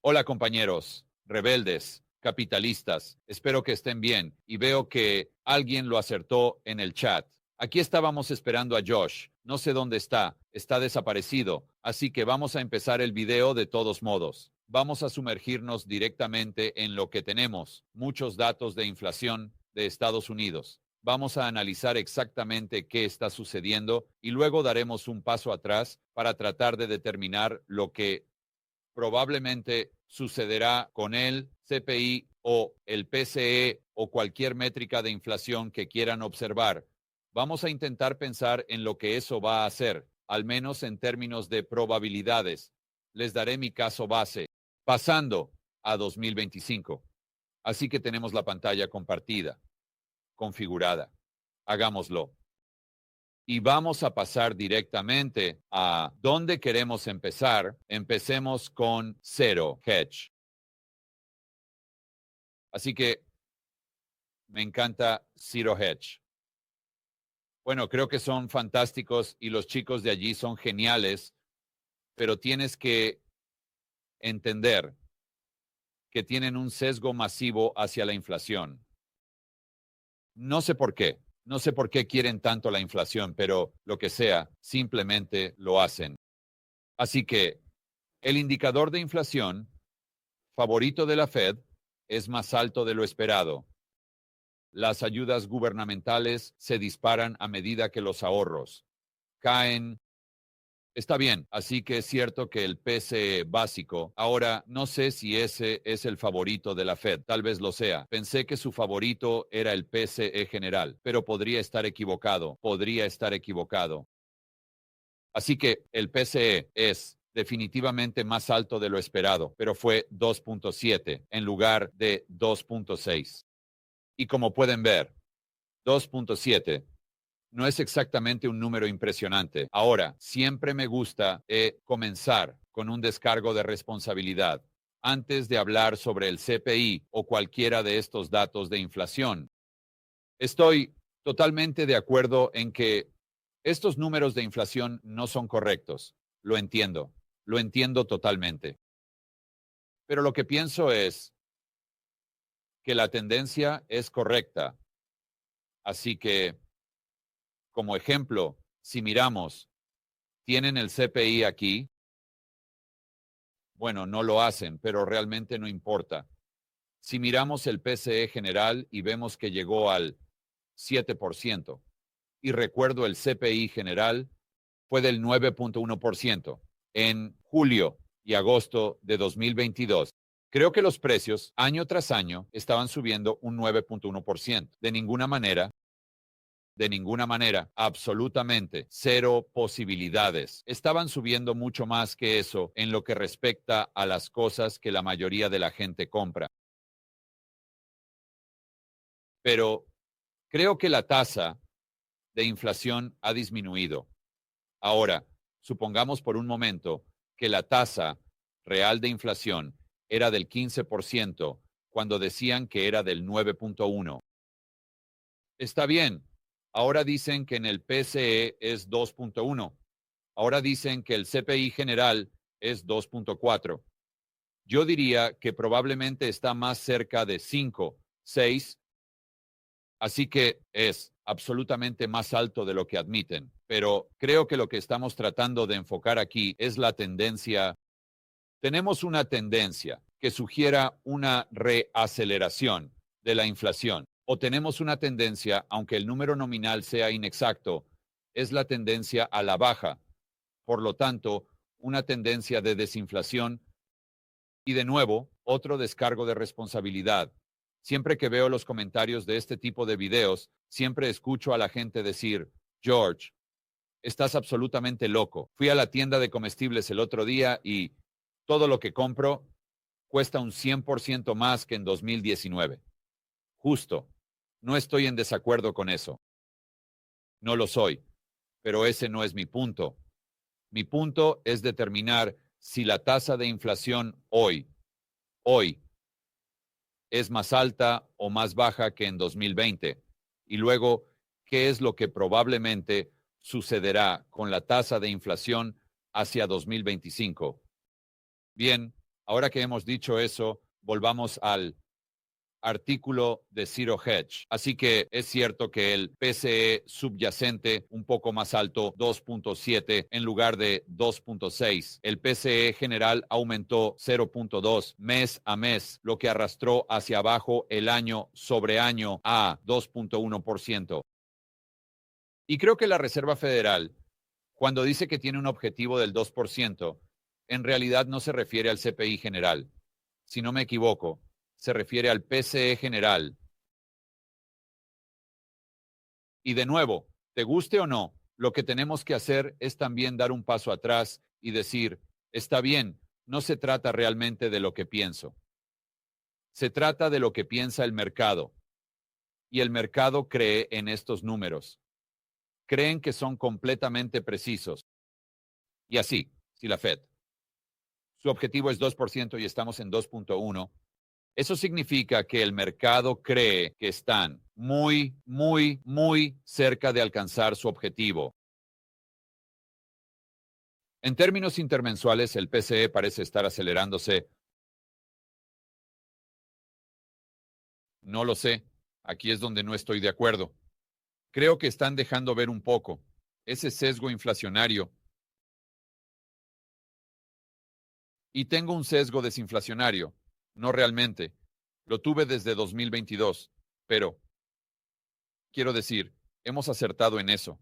Hola compañeros, rebeldes, capitalistas, espero que estén bien y veo que alguien lo acertó en el chat. Aquí estábamos esperando a Josh, no sé dónde está desaparecido, así que vamos a empezar el video de todos modos. Vamos a sumergirnos directamente en lo que tenemos, muchos datos de inflación de Estados Unidos. Vamos a analizar exactamente qué está sucediendo y luego daremos un paso atrás para tratar de determinar lo que probablemente sucederá con el CPI o el PCE o cualquier métrica de inflación que quieran observar. Vamos a intentar pensar en lo que eso va a hacer, al menos en términos de probabilidades. Les daré mi caso base, pasando a 2025. Así que tenemos la pantalla compartida, configurada. Hagámoslo. Y vamos a pasar directamente a dónde queremos empezar. Empecemos con Zero Hedge. Así que me encanta Zero Hedge. Bueno, creo que son fantásticos y los chicos de allí son geniales, pero tienes que entender que tienen un sesgo masivo hacia la inflación. No sé por qué. No sé por qué quieren tanto la inflación, pero lo que sea, simplemente lo hacen. Así que el indicador de inflación favorito de la Fed es más alto de lo esperado. Las ayudas gubernamentales se disparan a medida que los ahorros caen. Está bien, así que es cierto que el PCE básico, ahora no sé si ese es el favorito de la Fed, tal vez lo sea. Pensé que su favorito era el PCE general, pero podría estar equivocado, podría estar equivocado. Así que el PCE es definitivamente más alto de lo esperado, pero fue 2.7 en lugar de 2.6. Y como pueden ver, 2.7 no es exactamente un número impresionante. Ahora, siempre me gusta comenzar con un descargo de responsabilidad antes de hablar sobre el CPI o cualquiera de estos datos de inflación. Estoy totalmente de acuerdo en que estos números de inflación no son correctos. Lo entiendo totalmente. Pero lo que pienso es que la tendencia es correcta. Así que, como ejemplo, si miramos, tienen el CPI aquí, bueno, no lo hacen, pero realmente no importa. Si miramos el PCE general y vemos que llegó al 7%, y recuerdo el CPI general fue del 9.1% en julio y agosto de 2022. Creo que los precios año tras año estaban subiendo un 9.1%. De ninguna manera, absolutamente cero posibilidades. Estaban subiendo mucho más que eso en lo que respecta a las cosas que la mayoría de la gente compra. Pero creo que la tasa de inflación ha disminuido. Ahora, supongamos por un momento que la tasa real de inflación era del 15% cuando decían que era del 9.1. Está bien. Ahora dicen que en el PCE es 2.1. Ahora dicen que el CPI general es 2.4. Yo diría que probablemente está más cerca de 5, 6. Así que es absolutamente más alto de lo que admiten. Pero creo que lo que estamos tratando de enfocar aquí es la tendencia. Tenemos una tendencia que sugiera una reaceleración de la inflación. O tenemos una tendencia, aunque el número nominal sea inexacto, es la tendencia a la baja. Por lo tanto, una tendencia de desinflación y de nuevo, otro descargo de responsabilidad. Siempre que veo los comentarios de este tipo de videos, siempre escucho a la gente decir, George, estás absolutamente loco. Fui a la tienda de comestibles el otro día y todo lo que compro cuesta un 100% más que en 2019. Justo. No estoy en desacuerdo con eso. No lo soy. Pero ese no es mi punto. Mi punto es determinar si la tasa de inflación hoy, es más alta o más baja que en 2020. Y luego, ¿qué es lo que probablemente sucederá con la tasa de inflación hacia 2025? Bien, Ahora que hemos dicho eso, volvamos al artículo de Zero Hedge. Así que es cierto que el PCE subyacente un poco más alto, 2.7 en lugar de 2.6. El PCE general aumentó 0.2 mes a mes, lo que arrastró hacia abajo el año sobre año a 2.1%. Y creo que la Reserva Federal, cuando dice que tiene un objetivo del 2%, en realidad no se refiere al CPI general. Si no me equivoco, se refiere al PCE general. Y de nuevo, te guste o no, lo que tenemos que hacer es también dar un paso atrás y decir, está bien, no se trata realmente de lo que pienso. Se trata de lo que piensa el mercado. Y el mercado cree en estos números. Creen que son completamente precisos. Y así, si la Fed, su objetivo es 2% y estamos en 2.1, eso significa que el mercado cree que están muy cerca de alcanzar su objetivo. En términos intermensuales, el PCE parece estar acelerándose. No lo sé. Aquí es donde no estoy de acuerdo. Creo que están dejando ver un poco ese sesgo inflacionario. Y tengo un sesgo desinflacionario. No realmente. Lo tuve desde 2022. Pero, quiero decir, hemos acertado en eso.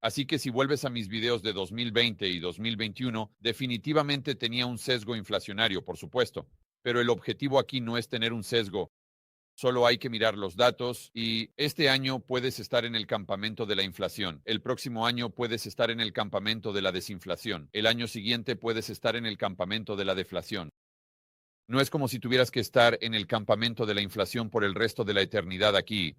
Así que si vuelves a mis videos de 2020 y 2021, definitivamente tenía un sesgo inflacionario, por supuesto. Pero el objetivo aquí no es tener un sesgo. Solo hay que mirar los datos y este año puedes estar en el campamento de la inflación. El próximo año puedes estar en el campamento de la desinflación. El año siguiente puedes estar en el campamento de la deflación. No es como si tuvieras que estar en el campamento de la inflación por el resto de la eternidad aquí.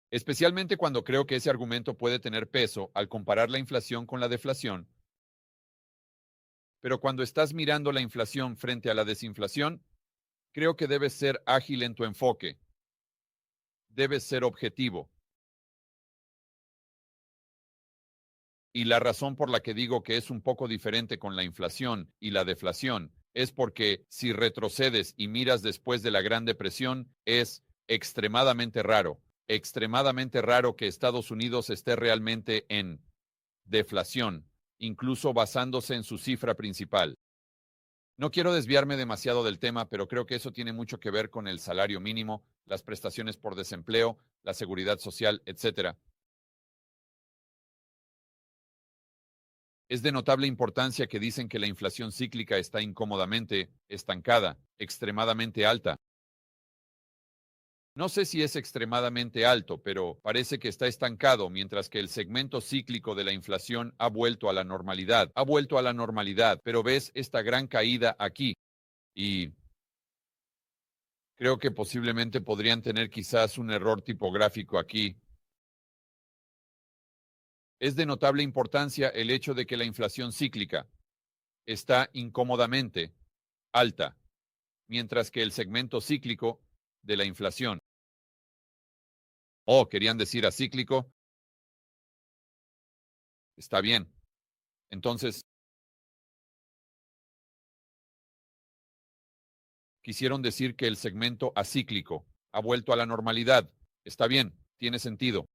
Especialmente cuando creo que ese argumento puede tener peso al comparar la inflación con la deflación. Pero cuando estás mirando la inflación frente a la desinflación, creo que debes ser ágil en tu enfoque. Debes ser objetivo. Y la razón por la que digo que es un poco diferente con la inflación y la deflación es porque si retrocedes y miras después de la Gran Depresión, es extremadamente raro que Estados Unidos esté realmente en deflación, incluso basándose en su cifra principal. No quiero desviarme demasiado del tema, pero creo que eso tiene mucho que ver con el salario mínimo, las prestaciones por desempleo, la seguridad social, etcétera. Es de notable importancia que dicen que la inflación cíclica está incómodamente estancada, extremadamente alta. No sé si es extremadamente alto, pero parece que está estancado, mientras que el segmento cíclico de la inflación ha vuelto a la normalidad. Ha vuelto a la normalidad, pero ves esta gran caída aquí. Y creo que posiblemente podrían tener quizás un error tipográfico aquí. Es de notable importancia el hecho de que la inflación cíclica está incómodamente alta, mientras que el segmento cíclico de la inflación, o querían decir acíclico, está bien. Entonces, quisieron decir que el segmento acíclico ha vuelto a la normalidad. Está bien, tiene sentido.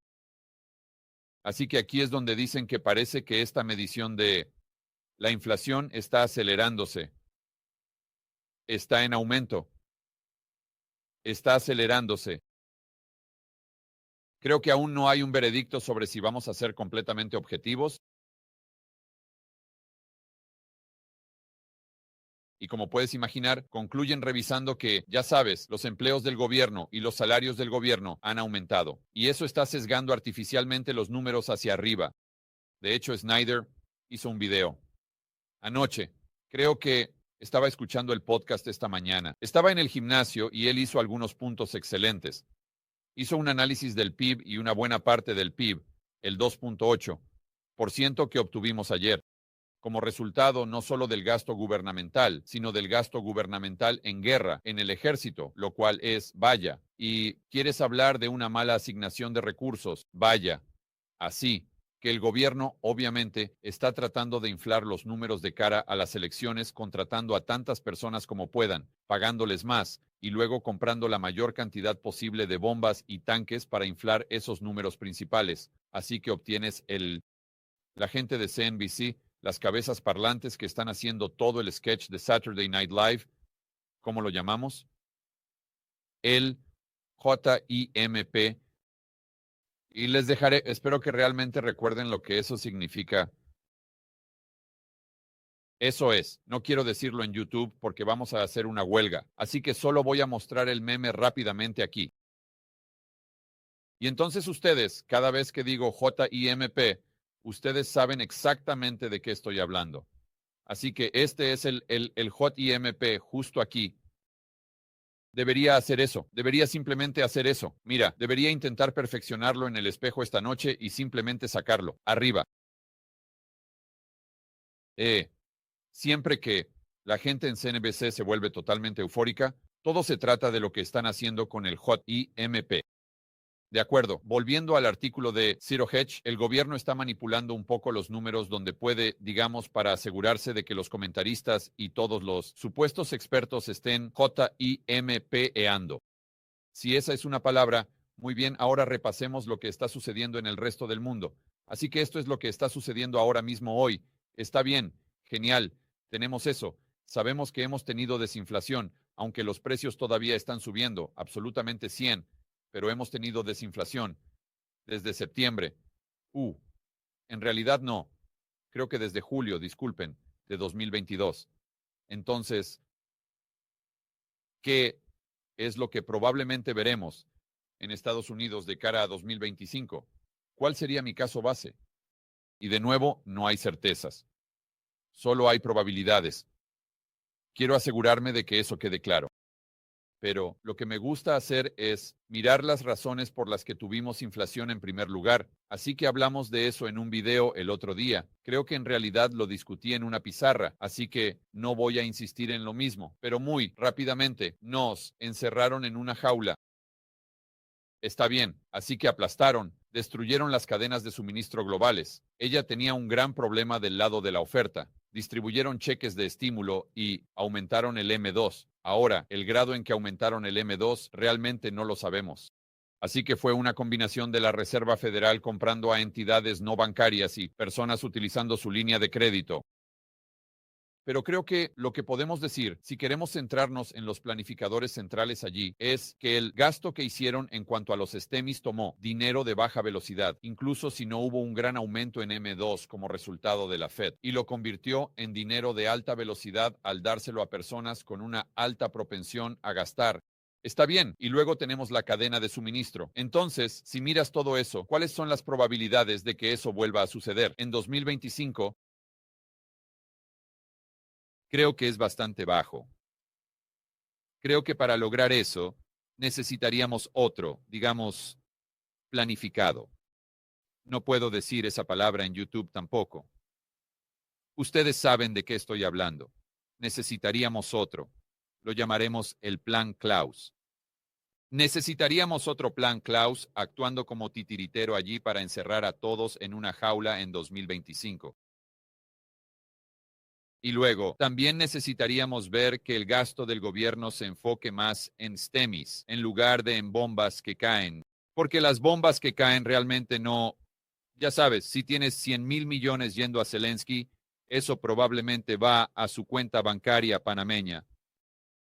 Así que aquí es donde dicen que parece que esta medición de la inflación está acelerándose, está en aumento, está acelerándose. Creo que aún no hay un veredicto sobre si vamos a ser completamente objetivos. Y como puedes imaginar, concluyen revisando que, ya sabes, los empleos del gobierno y los salarios del gobierno han aumentado. Y eso está sesgando artificialmente los números hacia arriba. De hecho, Snyder hizo un video anoche. Creo que estaba escuchando el podcast esta mañana. Estaba en el gimnasio y él hizo algunos puntos excelentes. Hizo un análisis del PIB y una buena parte del PIB, el 2.8% que obtuvimos ayer, como resultado no solo del gasto gubernamental, sino del gasto gubernamental en guerra, en el ejército, lo cual es, vaya, y quieres hablar de una mala asignación de recursos, vaya, así. que el gobierno obviamente está tratando de inflar los números de cara a las elecciones, contratando a tantas personas como puedan, pagándoles más y luego comprando la mayor cantidad posible de bombas y tanques para inflar esos números principales. Así que obtienes la gente de CNBC, las cabezas parlantes que están haciendo todo el sketch de Saturday Night Live, ¿cómo lo llamamos? El JIMP. Y les dejaré, espero que realmente recuerden lo que eso significa. Eso es, no quiero decirlo en YouTube porque vamos a hacer una huelga, así que solo voy a mostrar el meme rápidamente aquí. Y entonces ustedes, cada vez que digo JIMP, ustedes saben exactamente de qué estoy hablando. Así que este es el JIMP justo aquí. Debería hacer eso, debería simplemente hacer eso. Mira, debería intentar perfeccionarlo en el espejo esta noche y simplemente sacarlo. Arriba. Siempre que la gente en CNBC se vuelve totalmente eufórica, todo se trata de lo que están haciendo con el JIMP. De acuerdo, volviendo al artículo de Zero Hedge, el gobierno está manipulando un poco los números donde puede, digamos, para asegurarse de que los comentaristas y todos los supuestos expertos estén JIMPeando. Si esa es una palabra, muy bien, ahora repasemos lo que está sucediendo en el resto del mundo. Así que esto es lo que está sucediendo ahora mismo hoy. Está bien, genial, tenemos eso. Sabemos que hemos tenido desinflación, aunque los precios todavía están subiendo, absolutamente 100, pero hemos tenido desinflación desde septiembre. En realidad no. Creo que desde julio, disculpen, de 2022. Entonces, ¿qué es lo que probablemente veremos en Estados Unidos de cara a 2025? ¿Cuál sería mi caso base? Y de nuevo, no hay certezas. Solo hay probabilidades. Quiero asegurarme de que eso quede claro. Pero lo que me gusta hacer es mirar las razones por las que tuvimos inflación en primer lugar. Así que hablamos de eso en un video el otro día. Creo que en realidad lo discutí en una pizarra, así que no voy a insistir en lo mismo. Pero muy rápidamente nos encerraron en una jaula. Está bien, así que aplastaron, destruyeron las cadenas de suministro globales. Ella tenía un gran problema del lado de la oferta. Distribuyeron cheques de estímulo y aumentaron el M2. Ahora, el grado en que aumentaron el M2 realmente no lo sabemos. Así que fue una combinación de la Reserva Federal comprando a entidades no bancarias y personas utilizando su línea de crédito. Pero creo que lo que podemos decir, si queremos centrarnos en los planificadores centrales allí, es que el gasto que hicieron en cuanto a los STEMIs tomó dinero de baja velocidad, incluso si no hubo un gran aumento en M2 como resultado de la Fed, y lo convirtió en dinero de alta velocidad al dárselo a personas con una alta propensión a gastar. Está bien, y luego tenemos la cadena de suministro. Entonces, si miras todo eso, ¿cuáles son las probabilidades de que eso vuelva a suceder? En 2025, creo que es bastante bajo. Creo que para lograr eso necesitaríamos otro, digamos, planificado. No puedo decir esa palabra en YouTube tampoco. Ustedes saben de qué estoy hablando. Necesitaríamos otro. Lo llamaremos el Plan Klaus. Necesitaríamos otro Plan Klaus actuando como titiritero allí para encerrar a todos en una jaula en 2025. Y luego, también necesitaríamos ver que el gasto del gobierno se enfoque más en STEMIs en lugar de en bombas que caen. Porque las bombas que caen realmente no, ya sabes, si tienes 100,000 millones yendo a Zelensky, eso probablemente va a su cuenta bancaria panameña.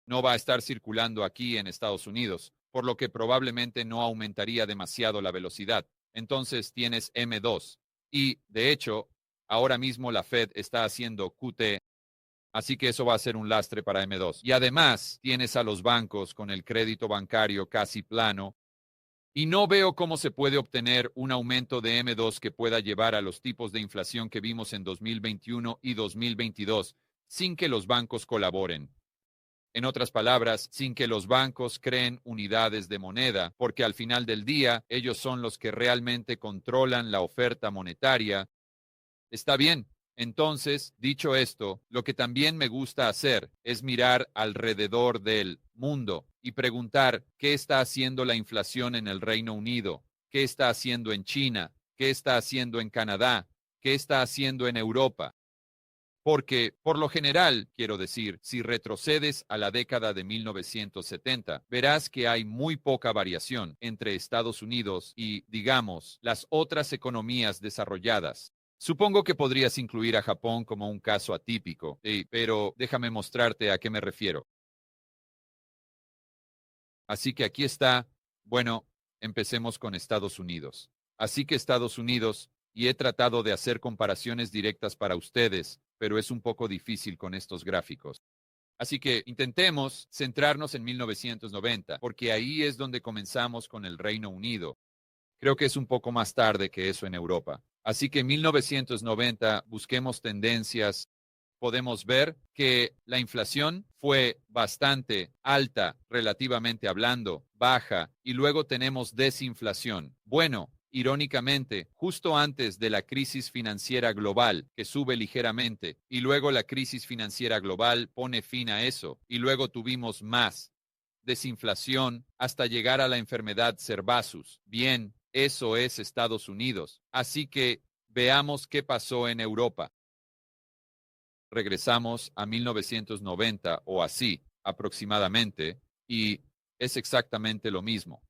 No va a estar circulando aquí en Estados Unidos, por lo que probablemente no aumentaría demasiado la velocidad. Entonces tienes M2. Y, de hecho, ahora mismo la Fed está haciendo QT. Así que eso va a ser un lastre para M2. Y además tienes a los bancos con el crédito bancario casi plano. Y no veo cómo se puede obtener un aumento de M2 que pueda llevar a los tipos de inflación que vimos en 2021 y 2022 sin que los bancos colaboren. En otras palabras, sin que los bancos creen unidades de moneda, porque al final del día ellos son los que realmente controlan la oferta monetaria. Está bien. Entonces, dicho esto, lo que también me gusta hacer es mirar alrededor del mundo y preguntar qué está haciendo la inflación en el Reino Unido, qué está haciendo en China, qué está haciendo en Canadá, qué está haciendo en Europa. Porque, por lo general, quiero decir, si retrocedes a la década de 1970, verás que hay muy poca variación entre Estados Unidos y, digamos, las otras economías desarrolladas. Supongo que podrías incluir a Japón como un caso atípico, pero déjame mostrarte a qué me refiero. Así que aquí está, bueno, empecemos con Estados Unidos. Así que Estados Unidos, y he tratado de hacer comparaciones directas para ustedes, pero es un poco difícil con estos gráficos. Así que intentemos centrarnos en 1990, porque ahí es donde comenzamos con el Reino Unido. Creo que es un poco más tarde que eso en Europa. Así que en 1990 busquemos tendencias. Podemos ver que la inflación fue bastante alta, relativamente hablando, baja, y luego tenemos desinflación. Bueno, irónicamente, justo antes de la crisis financiera global, que sube ligeramente, y luego la crisis financiera global pone fin a eso, y luego tuvimos más desinflación hasta llegar a la enfermedad Cervazus. Bien, eso es Estados Unidos. Así que veamos qué pasó en Europa. Regresamos a 1990 o así, aproximadamente, y es exactamente lo mismo.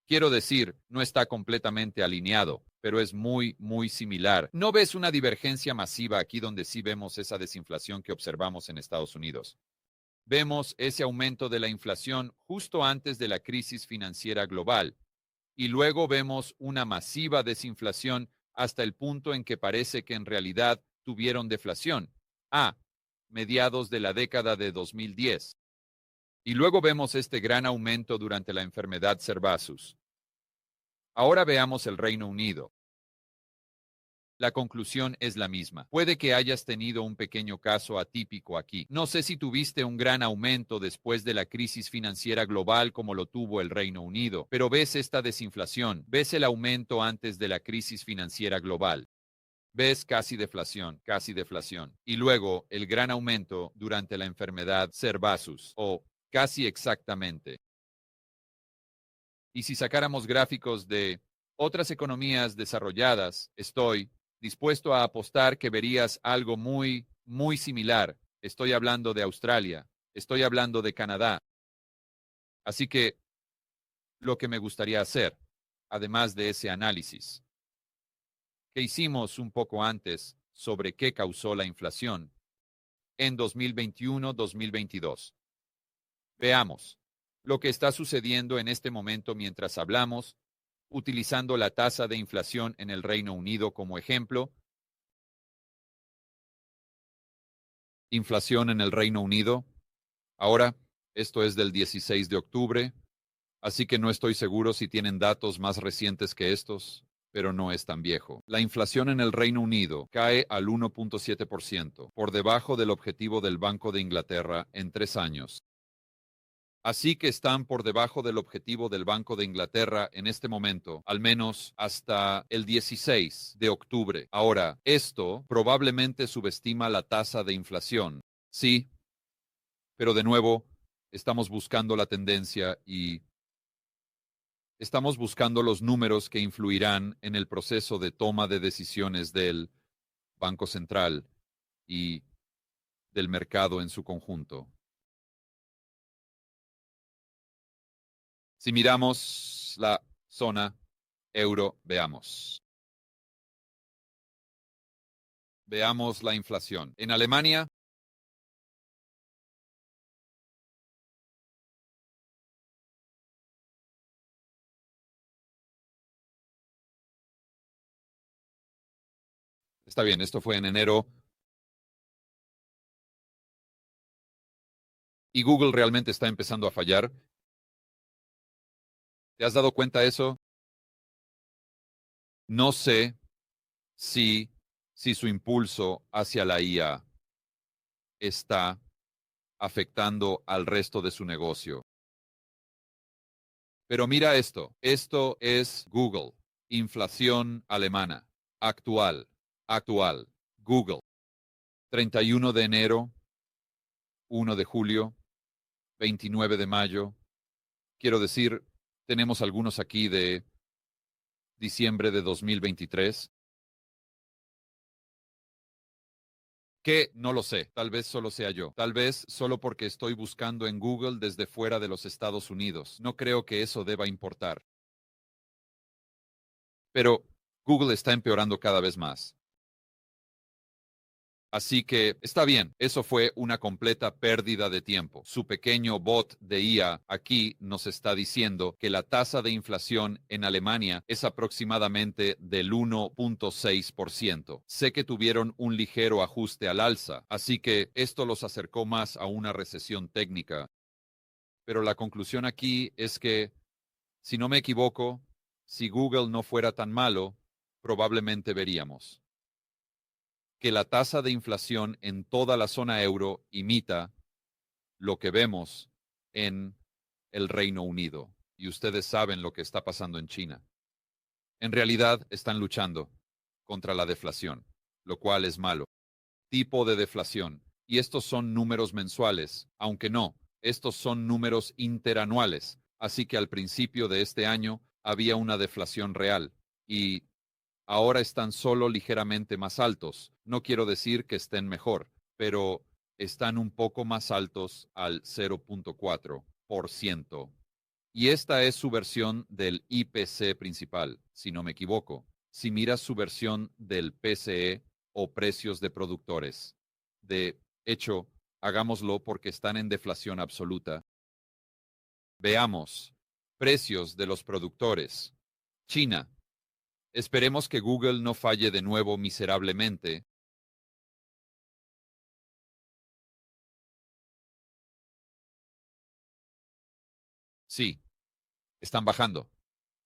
Quiero decir, no está completamente alineado, pero es muy, muy similar. ¿No ves una divergencia masiva aquí donde sí vemos esa desinflación que observamos en Estados Unidos? Vemos ese aumento de la inflación justo antes de la crisis financiera global, y luego vemos una masiva desinflación hasta el punto en que parece que en realidad tuvieron deflación, a mediados de la década de 2010. Y luego vemos este gran aumento durante la enfermedad Cervazus. Ahora veamos el Reino Unido. La conclusión es la misma. Puede que hayas tenido un pequeño caso atípico aquí. No sé si tuviste un gran aumento después de la crisis financiera global como lo tuvo el Reino Unido, pero ves esta desinflación, ves el aumento antes de la crisis financiera global. Ves casi deflación, casi deflación. Y luego el gran aumento durante la enfermedad Cervazus, o casi exactamente. Y si sacáramos gráficos de otras economías desarrolladas, estoy dispuesto a apostar que verías algo muy, muy similar. Estoy hablando de Australia, estoy hablando de Canadá. Así que lo que me gustaría hacer, además de ese análisis que hicimos un poco antes sobre qué causó la inflación en 2021-2022. Veamos lo que está sucediendo en este momento mientras hablamos, utilizando la tasa de inflación en el Reino Unido como ejemplo. Inflación en el Reino Unido. Ahora, esto es del 16 de octubre, así que no estoy seguro si tienen datos más recientes que estos, pero no es tan viejo. La inflación en el Reino Unido cae al 1.7%, por debajo del objetivo del Banco de Inglaterra en 3 años. Así que están por debajo del objetivo del Banco de Inglaterra en este momento, al menos hasta el 16 de octubre. Ahora, esto probablemente subestima la tasa de inflación. Sí, pero de nuevo, estamos buscando la tendencia y estamos buscando los números que influirán en el proceso de toma de decisiones del Banco Central y del mercado en su conjunto. Si miramos la zona euro, veamos. Veamos la inflación. En Alemania, está bien, esto fue en enero, y Google realmente está empezando a fallar. ¿Te has dado cuenta de eso? No sé si, si su impulso hacia la IA está afectando al resto de su negocio. Pero mira esto, esto es Google, inflación alemana, actual, actual, Google, 31 de enero, 1 de julio, 29 de mayo. Quiero decir, tenemos algunos aquí de diciembre de 2023. ¿Qué? No lo sé. Tal vez solo sea yo. Tal vez solo porque estoy buscando en Google desde fuera de los Estados Unidos. No creo que eso deba importar. Pero Google está empeorando cada vez más. Así que está bien, eso fue una completa pérdida de tiempo. Su pequeño bot de IA aquí nos está diciendo que la tasa de inflación en Alemania es aproximadamente del 1.6%. Sé que tuvieron un ligero ajuste al alza, así que esto los acercó más a una recesión técnica. Pero la conclusión aquí es que, si no me equivoco, si Google no fuera tan malo, probablemente veríamos que la tasa de inflación en toda la zona euro imita lo que vemos en el Reino Unido. Y ustedes saben lo que está pasando en China. En realidad están luchando contra la deflación, lo cual es malo. Tipo de deflación. Y estos son números mensuales, aunque no, estos son números interanuales. Así que al principio de este año había una deflación real. Y ahora están solo ligeramente más altos. No quiero decir que estén mejor, pero están un poco más altos al 0.4%. Y esta es su versión del IPC principal, si no me equivoco. Si miras su versión del PCE o precios de productores. De hecho, hagámoslo porque están en deflación absoluta. Veamos. Precios de los productores. China. Esperemos que Google no falle de nuevo miserablemente. Sí, están bajando.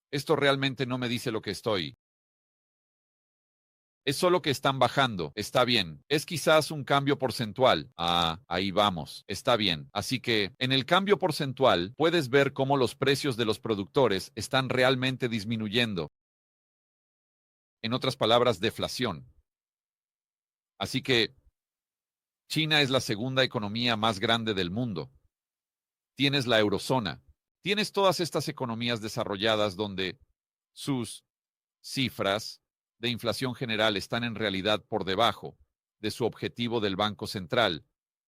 Esto realmente no me dice lo que estoy. Es solo que están bajando. Está bien. Es quizás un cambio porcentual. Ah, ahí vamos. Está bien. Así que en el cambio porcentual puedes ver cómo los precios de los productores están realmente disminuyendo. En otras palabras, deflación. Así que China es la segunda economía más grande del mundo. Tienes la eurozona. Tienes todas estas economías desarrolladas donde sus cifras de inflación general están en realidad por debajo de su objetivo del Banco Central,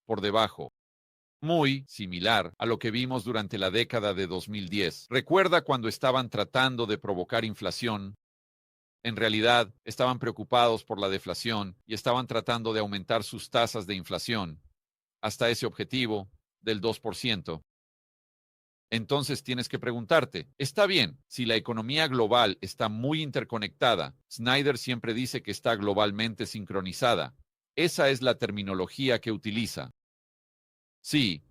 por debajo, muy similar a lo que vimos durante la década de 2010. Recuerda cuando estaban tratando de provocar inflación, en realidad estaban preocupados por la deflación y estaban tratando de aumentar sus tasas de inflación hasta ese objetivo del 2%. Entonces tienes que preguntarte, está bien, si la economía global está muy interconectada, Snyder siempre dice que está globalmente sincronizada. Esa es la terminología que utiliza. Sí,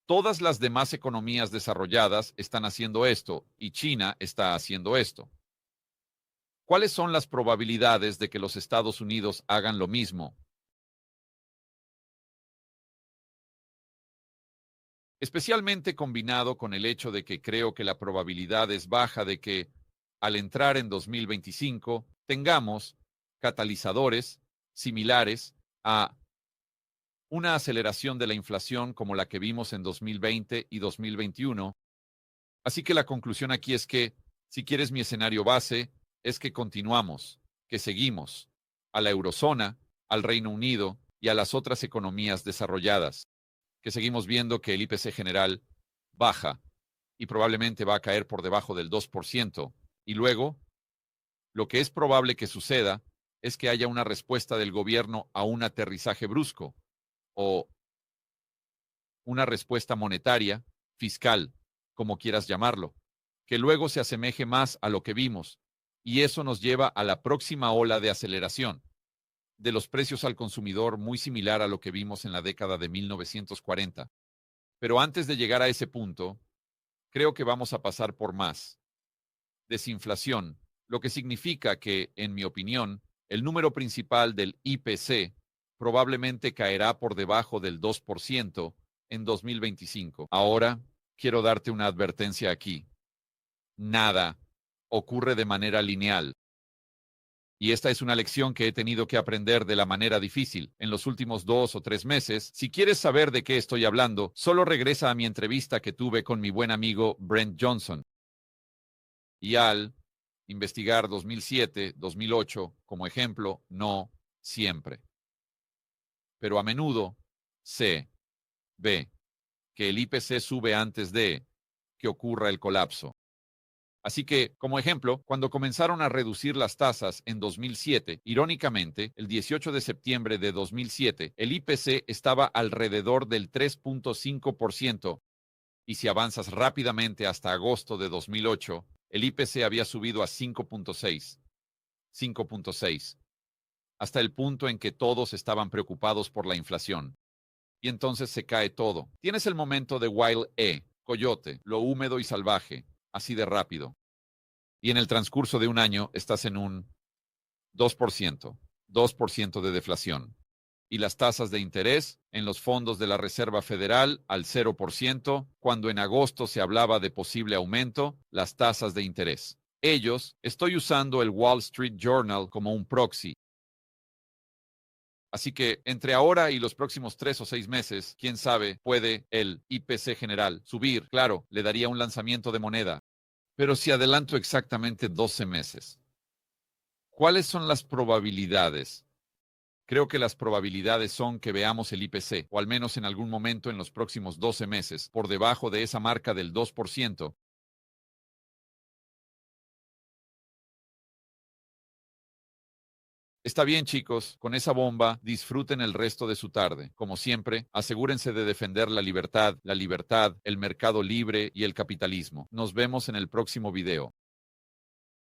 todas las demás economías desarrolladas están haciendo esto y China está haciendo esto. ¿Cuáles son las probabilidades de que los Estados Unidos hagan lo mismo? Especialmente combinado con el hecho de que creo que la probabilidad es baja de que, al entrar en 2025, tengamos catalizadores similares a una aceleración de la inflación como la que vimos en 2020 y 2021. Así que la conclusión aquí es que, si quieres mi escenario base, es que continuamos, que seguimos a la eurozona, al Reino Unido y a las otras economías desarrolladas, que seguimos viendo que el IPC general baja y probablemente va a caer por debajo del 2%. Y luego, lo que es probable que suceda es que haya una respuesta del gobierno a un aterrizaje brusco o una respuesta monetaria, fiscal, como quieras llamarlo, que luego se asemeje más a lo que vimos. Y eso nos lleva a la próxima ola de aceleración de los precios al consumidor, muy similar a lo que vimos en la década de 1940. Pero antes de llegar a ese punto, creo que vamos a pasar por más desinflación, lo que significa que, en mi opinión, el número principal del IPC probablemente caerá por debajo del 2% en 2025. Ahora, quiero darte una advertencia aquí. Nada ocurre de manera lineal. Y esta es una lección que he tenido que aprender de la manera difícil en los últimos 2 o 3 meses. Si quieres saber de qué estoy hablando, solo regresa a mi entrevista que tuve con mi buen amigo Brent Johnson. Y al investigar 2007, 2008 como ejemplo, no siempre. Pero a menudo se ve que el IPC sube antes de que ocurra el colapso. Así que, como ejemplo, cuando comenzaron a reducir las tasas en 2007, irónicamente, el 18 de septiembre de 2007, el IPC estaba alrededor del 3.5%, y si avanzas rápidamente hasta agosto de 2008, el IPC había subido a 5.6, hasta el punto en que todos estaban preocupados por la inflación. Y entonces se cae todo. Tienes el momento de Wild Coyote, lo húmedo y salvaje, así de rápido. Y en el transcurso de un año estás en un 2% de deflación. Y las tasas de interés en los fondos de la Reserva Federal al 0%, cuando en agosto se hablaba de posible aumento, las tasas de interés. Estoy usando el Wall Street Journal como un proxy. Así que entre ahora y los próximos 3 o 6 meses, quién sabe, puede el IPC general subir. Claro, le daría un lanzamiento de moneda. Pero si adelanto exactamente 12 meses, ¿cuáles son las probabilidades? Creo que las probabilidades son que veamos el IPC, o al menos en algún momento en los próximos 12 meses, por debajo de esa marca del 2%. Está bien, chicos, con esa bomba disfruten el resto de su tarde. Como siempre, asegúrense de defender la libertad, el mercado libre y el capitalismo. Nos vemos en el próximo video.